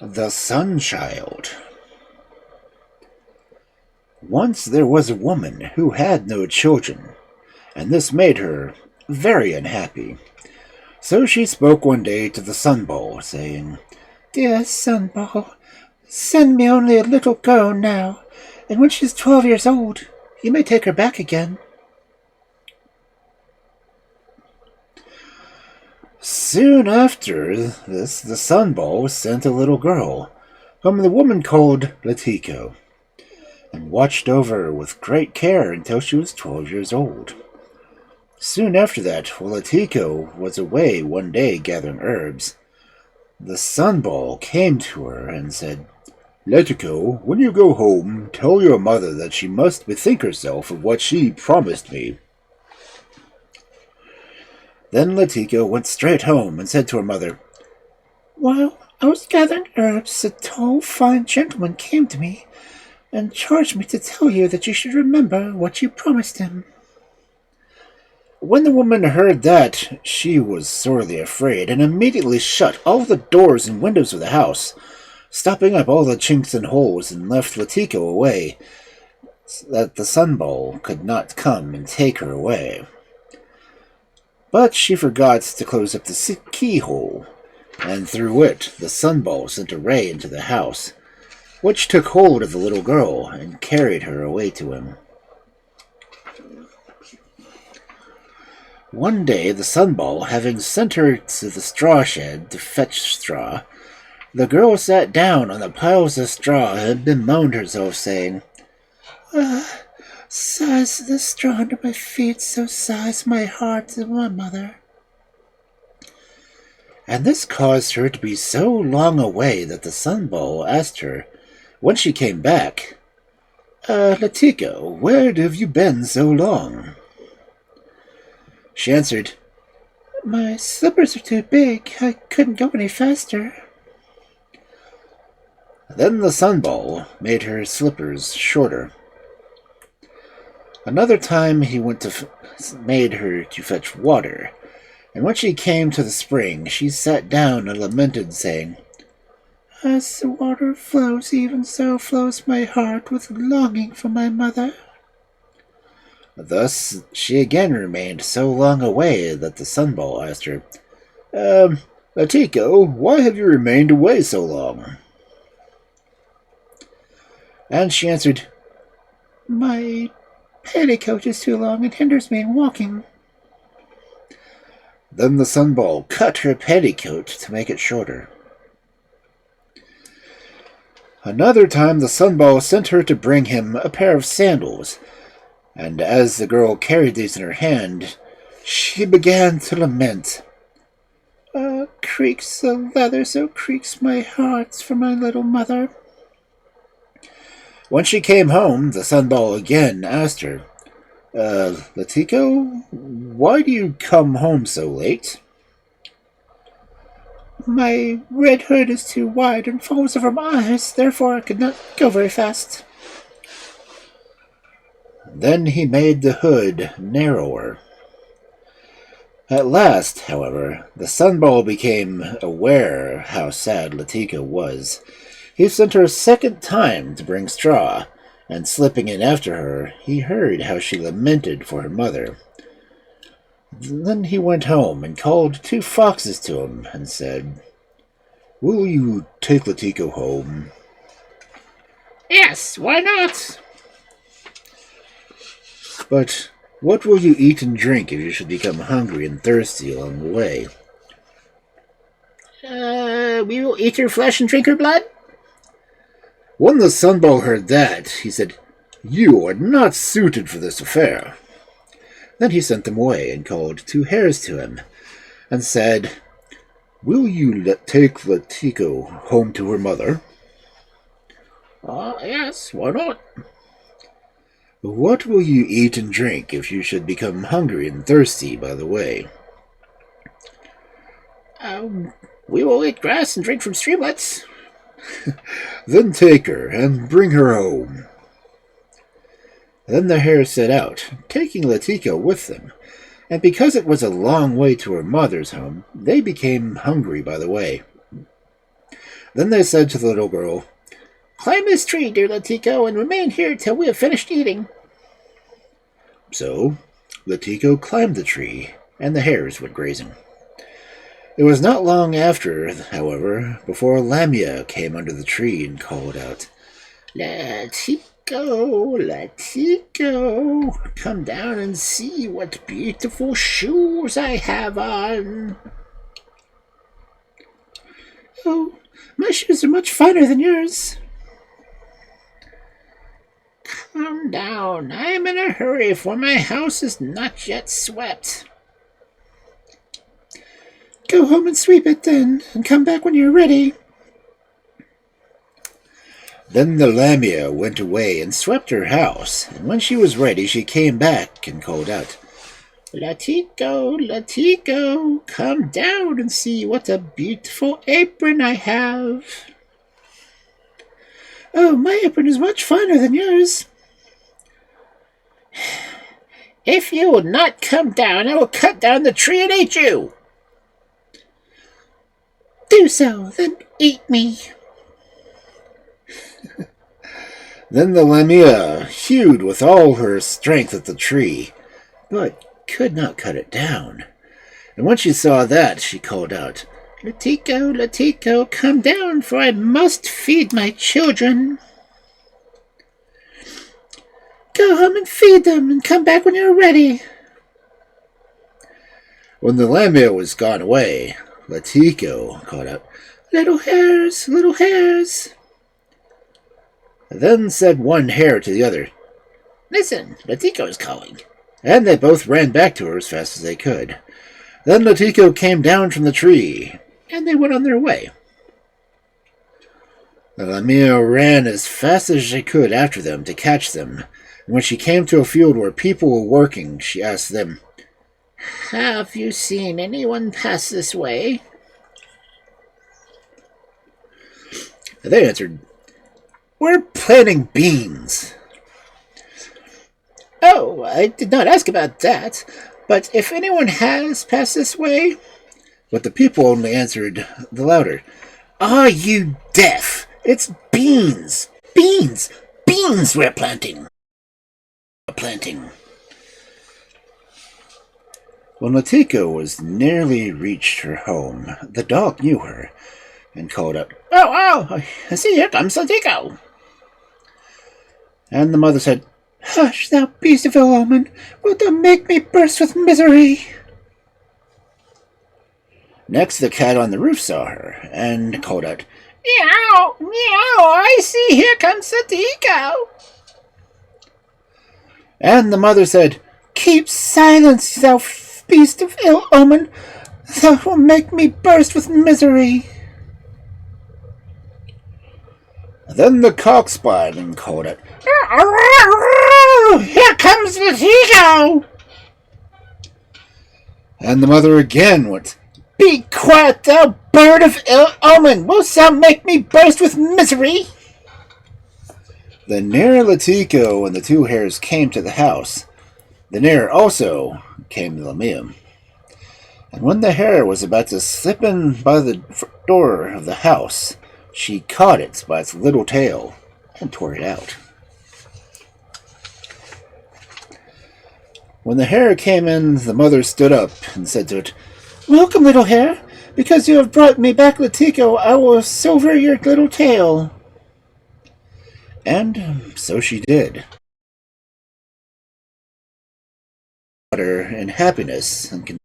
The Sunchild. Once there was a woman who had no children, and this made her very unhappy. So she spoke one day to the Sunball, saying, "Dear Sunball, send me only a little girl now, and when she's 12 years old, you may take her back again." Soon after this, the Sunball sent a little girl, whom the woman called Latiko, and watched over her with great care until she was 12 years old. Soon after that, while Latiko was away one day gathering herbs, the Sunball came to her and said, "Latiko, when you go home, tell your mother that she must bethink herself of what she promised me." Then Latiko went straight home and said to her mother, "While I was gathering herbs, a tall, fine gentleman came to me and charged me to tell you that you should remember what you promised him." When the woman heard that, she was sorely afraid, and immediately shut all the doors and windows of the house, stopping up all the chinks and holes, and left Latiko away, so that the Sunball could not come and take her away. But she forgot to close up the keyhole, and through it the Sunball sent a ray into the house, which took hold of the little girl and carried her away to him. One day the Sunball, having sent her to the straw shed to fetch straw, the girl sat down on the piles of straw and bemoaned herself, saying, Sighs the straw under my feet, so sighs my heart and my mother." And this caused her to be so long away that the Sunball asked her, when she came back, "Latiko, where have you been so long?" She answered, "My slippers are too big. I couldn't go any faster." Then the Sunball made her slippers shorter. Another time he made her to fetch water, and when she came to the spring, she sat down and lamented, saying, "As the water flows, even so flows my heart with longing for my mother." Thus she again remained so long away that the Sunball asked her, "Latiko, why have you remained away so long?" And she answered, "My petticoat is too long and hinders me in walking." Then the Sunball cut her petticoat to make it shorter. Another time the Sunball sent her to bring him a pair of sandals, and as the girl carried these in her hand, she began to lament. Creaks the leather, so creaks my heart for my little mother." When she came home, the Sunball again asked her, "Latiko, why do you come home so late?" "My red hood is too wide and falls over my eyes, therefore I could not go very fast." Then he made the hood narrower. At last, however, the Sunball became aware how sad Latiko was. He sent her a second time to bring straw, and slipping in after her, he heard how she lamented for her mother. Then he went home and called 2 foxes to him and said, "Will you take Latiko home?" "Yes, why not?" "But what will you eat and drink if you should become hungry and thirsty along the way?" We will eat her flesh and drink her blood." When the Sunball heard that, he said, "You are not suited for this affair." Then he sent them away and called 2 hares to him, and said, "Will you take Latiko home to her mother?" Yes, why not?" "What will you eat and drink if you should become hungry and thirsty by the way?" We will eat grass and drink from streamlets." "Then take her and bring her home." Then the hares set out, taking Latiko with them, and because it was a long way to her mother's home, they became hungry by the way. Then they said to the little girl, "Climb this tree, dear Latico, and remain here till we have finished eating." So Latico climbed the tree, and the hares went grazing. It was not long after, however, before Lamia came under the tree and called out, "Latico, Latico, come down and see what beautiful shoes I have on." "Oh, my shoes are much finer than yours." "Come down, I am in a hurry, for my house is not yet swept." "Go home and sweep it then, and come back when you're ready." Then the Lamia went away and swept her house, and when she was ready she came back and called out, "Latico, Latico, come down and see what a beautiful apron I have." "Oh, my apron is much finer than yours." "If you will not come down, I will cut down the tree and eat you." "Do so, then eat me." Then the Lamia hewed with all her strength at the tree, but could not cut it down. And when she saw that, she called out, "Latico, Latico, come down, for I must feed my children." "Go home and feed them, and come back when you're ready." When the Lamia was gone away, Latico called out, "Little hares, little hares." Then said one hare to the other, "Listen, Latico is calling." and they both ran back to her as fast as they could. Then Latico came down from the tree, and they went on their way. The Lamia ran as fast as she could after them to catch them, and when she came to a field where people were working, she asked them, "Have you seen anyone pass this way?" They answered, "We're planting beans." "Oh, I did not ask about that, but if anyone has passed this way." But the people only answered the louder, "Are you deaf? It's beans! Beans! Beans we're planting!" When Latico was nearly reached her home, the dog knew her and called out, Oh, I see, here comes Latico." and the mother said, "Hush, thou beast of ill omen, wilt thou make me burst with misery?" Next the cat on the roof saw her and called out, "Meow, meow, I see, here comes Latico." and the mother said, "Keep silence, thou beast of ill omen, thou wilt make me burst with misery." Then the cock spied and called out, "Here comes Latico." and the mother again went, "Be quiet, thou bird of ill omen! Wilt thou make me burst with misery?" The nearer Latico and the two hares came to the house, the nearer also came the Lamia. And when the hare was about to slip in by the door of the house, she caught it by its little tail and tore it out. When the hare came in, the mother stood up and said to it, "Welcome, little hare. Because you have brought me back Latico, I will silver your little tail." And so she did. In happiness and